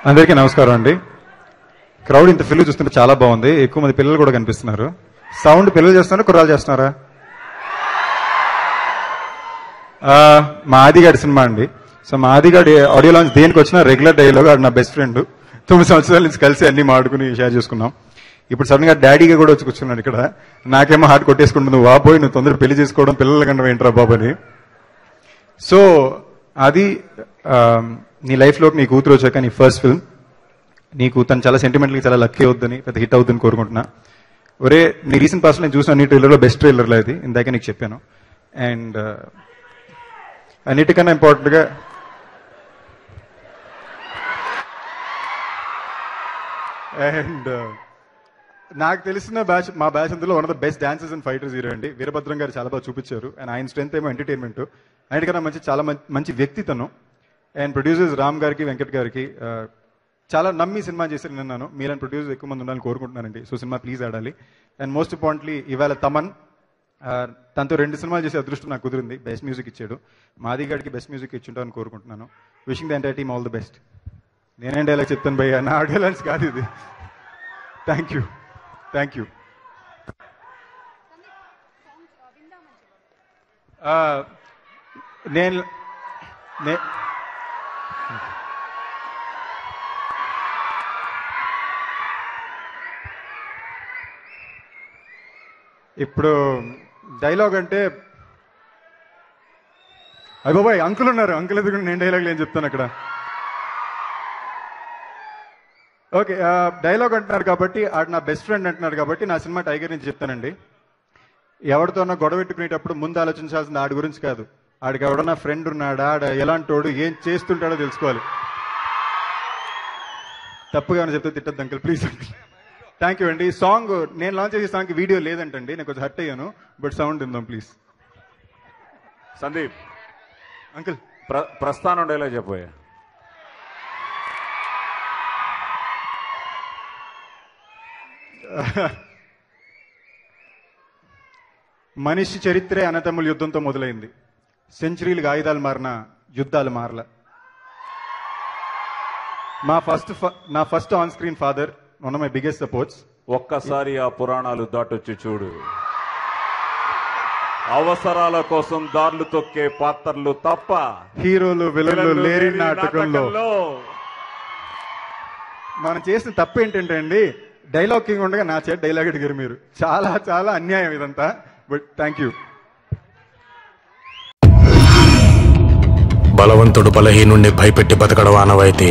అందరికీ నమస్కారం అండి. క్రౌడ్ ఇంత ఫిల్ చూస్తుంటే చాలా బాగుంది. ఎక్కువ మంది పిల్లలు కూడా కనిపిస్తున్నారు. సౌండ్ పిల్లలు చేస్తున్నారా, కుర్రాలు చేస్తున్నారా? మా ఆదిగాడి సినిమా అండి. సో మా ఆదిగాడి ఆడియో లాంచ్ దేనికి వచ్చినా రెగ్యులర్ డైలాగ్, ఆడు నా బెస్ట్ ఫ్రెండ్. 9 సంవత్సరాల నుంచి కలిసి అన్ని మాడుకుని షేర్ చేసుకున్నాం. ఇప్పుడు సడన్ గా డాడీగా కూడా వచ్చి కూర్చున్నాడు ఇక్కడ. నాకేమో హార్ట్ కొట్టేసుకుంటుంది, నువ్వు వాపోయి నువ్వు తొందర పెళ్లి చేసుకోవడం, పిల్లల కంటే ఏంట్రా బాబు అని. సో అది నీ లైఫ్లోకి నీ కూతురు వచ్చాక నీ ఫస్ట్ ఫిల్మ్, నీకు తను చాలా సెంటిమెంటల్గా చాలా లక్కీ అవుద్దని, పెద్ద హిట్ అవుతుందని కోరుకుంటున్నా. ఒరే నీ రీసెంట్ పాస్ట్ నేను చూసిన అన్ని ట్రైలర్లో బెస్ట్ ట్రైలర్లో అది, ఇందాక నీకు చెప్పాను. అండ్ అన్నిటికన్నా ఇంపార్టెంట్గా నాకు తెలిసిన బ్యాచ్, మా బ్యాచ్ అందులో one of the best dancers and fighters hero అండి. వీరభద్రం గారు చాలా బాగా చూపించారు. అండ్ ఆయన స్ట్రెంత్ ఏమో ఎంటర్టైన్మెంట్, అన్నిటికన్నా చాలా మంచి వ్యక్తి తను. అండ్ ప్రొడ్యూసర్స్ రామ్ గారికి, వెంకట్ గారికి చాలా నమ్మి సినిమా చేశారు. నిన్నాను మీలాంటి ప్రొడ్యూసర్ ఎక్కువ మంది ఉండాలని కోరుకుంటున్నానండి. సో సినిమా ప్లీజ్ ఆడాలి. అండ్ మోస్ట్ ఇంపార్టెంట్లీ ఇవాళ తమన్, తనతో 2 సినిమాలు చేసే అదృష్టం నాకు కుదిరింది. బెస్ట్ మ్యూజిక్ ఇచ్చాడు. మాది గారికి బెస్ట్ మ్యూజిక్ ఇచ్చుంటామని కోరుకుంటున్నాను. Wishing the entire team all the best. నేనేం డైలాగ్ చెప్తాను భయ్యా, నా డైలాగ్స్ కాదు ఇది. Thank you. నేను ఇప్పుడు డైలాగ్ అంటే అయ్య బాబాయ్ అంకుల్ ఉన్నారు, అంకుల్ ఎదుగుండి నేను డైలాగ్లు ఏం చెప్తాను అక్కడ. ఓకే, డైలాగ్ అంటున్నారు కాబట్టి, ఆడు నా బెస్ట్ ఫ్రెండ్ అంటున్నారు కాబట్టి నా సినిమా టైగర్ నుంచి చెప్తానండి. ఎవరితోనో గొడవ పెట్టుకునేటప్పుడు ముందు ఆలోచించాల్సింది ఆడి గురించి కాదు, ఆడికి ఎవడన్నా ఫ్రెండ్ ఉన్నాడా, ఆడ ఎలాంటోడు, ఏం చేస్తుంటాడో తెలుసుకోవాలి. తప్పుగా చెప్తే తిట్టద్దు uncle, please uncle. Thank you అండి. సాంగ్ నేను లాంచ్ చేసే సాంగ్కి వీడియో లేదంటండి, నేను కొంచెం హర్ట్ అయ్యాను. బట్ సౌండ్ ఉందాం please. Sandeep uncle Prasthanam dialogue చెప్పబోయా. మనిషి చరిత్రే అన్నతమ్ముల యుద్ధంతో మొదలైంది. సెంచరీలుగా ఆయుధాలు మారిన యుద్ధాలు మారల. నా first on screen father, one of my biggest supports. ఒక్కసారి ఆ పురాణాలు దాటొచ్చి చూడు. అవసరాల కోసం దారులు తొక్కే పాత్రలు తప్ప హీరోలు విలన్లు లేరి నాటకంలో. మనం చేసిన తప్పు ఏంటంటే అండి, డైలాగ్ కింగ్ ఉండగా నా చేతి డైలాగ్ అడిగారు మీరు. చాలా చాలా అన్యాయం ఇదంతా. But thank you. బలవంతుడు బలహీనుణ్ణి భయపెట్టి బతకడం ఆనవాయితీ.